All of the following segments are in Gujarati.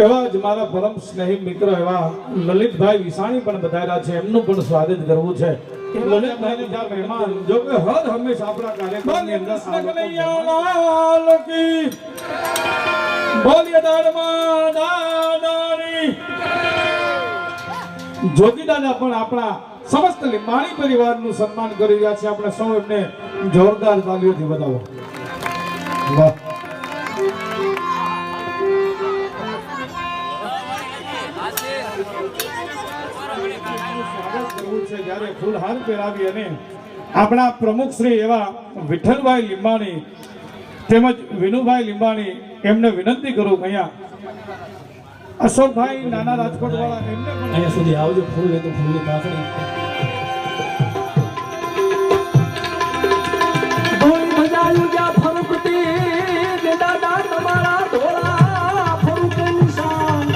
એવા જ મારા પરમ સ્નેહી મિત્ર એવા લલિતભાઈ વિસાણી પણ બધાયરા છે, એમનું પણ સ્વાગત કરવું છે. લલિતભાઈ ના મહેમાન જો કે હર હંમેશા આપણા કાર્યક્રમની અંદર કનૈયાલાલ કી બોલીએ દાડમાં દાદાની. જોગી દાદા પણ આપણા સમસ્ત લીંબાણી પરિવારનું સન્માન કરી રહ્યા છે. આપણે સૌ એમને જોરદાર તાલીઓથી વધાવો. વાહ. જ્યારે ફૂલહાર પહેરાવી અને આપણા પ્રમુખ શ્રી એવા વિઠ્ઠલભાઈ લીંબાણી તેમજ વિનુભાઈ લીંબાણી એમને વિનંતી કરું કે અહીંયા અશોકભાઈ નાના રાજકોટ વાળા એમને પણ અહીંયા સુધી આવજો. ફૂલ લે તો ફૂલની કાકડી બોલ મજાયું જ્યાં ફરકતી જે દાદા તમારા ધોળા ફરુક નિશાન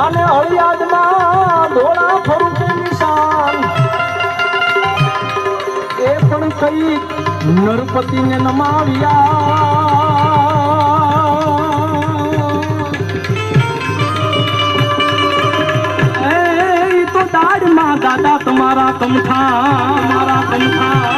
અને હળિયાદમાં ધોળા ફરુક નિશાન એ પણ કઈ નરપતિને નમાવ્યા. એ તો દાડમાં દાદા તમારા કમઠા મારા કમઠા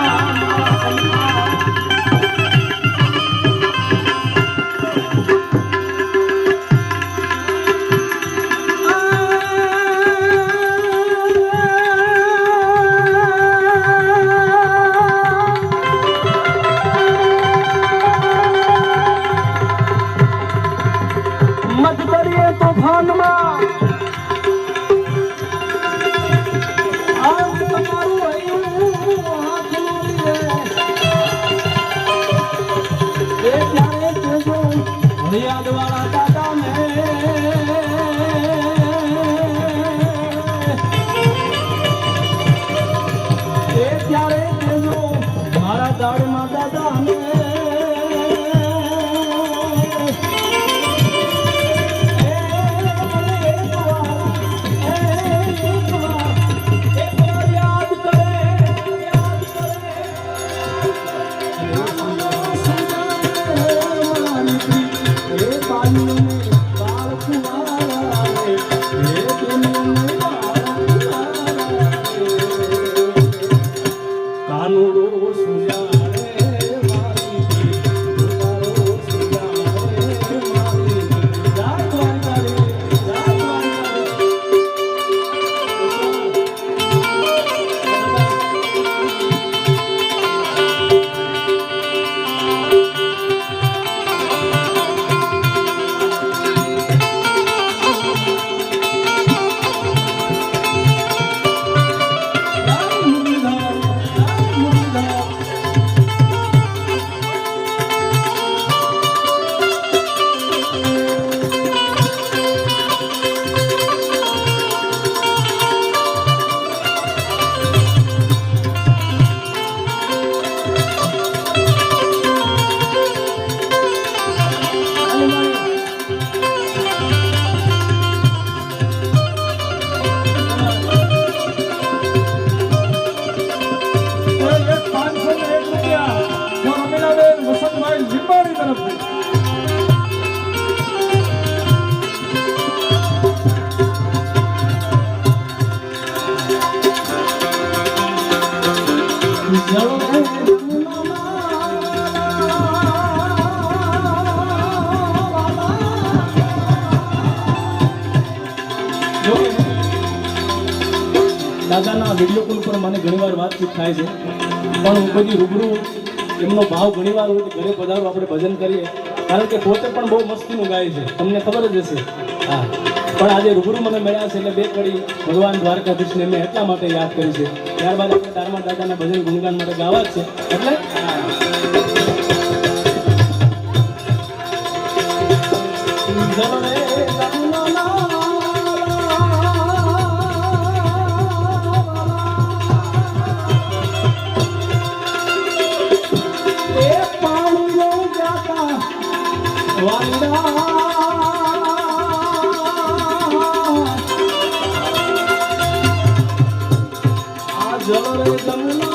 દાદાના વિડીયો કોલ પર મને ઘણીવાર વાતચીત થાય છે, પણ હું કોઈ રૂબરૂ એમનો ભાવ ઘણીવાર હોય કે ઘરે પધારો આપણે ભજન કરીએ, કારણ કે પોતે પણ બહુ મસ્તીનું ગાય છે, તમને ખબર જ હશે. હા, પણ આજે રૂબરૂ મને મળ્યા છે એટલે બે કડી ભગવાન દ્વારકાધીશને મેં એટલા માટે યાદ કરી છે. ત્યારબાદ આપણે દારમાં દાદાના ભજન ગુણગાન માટે ગાવા જ છે. એટલે આ જળ રે જમના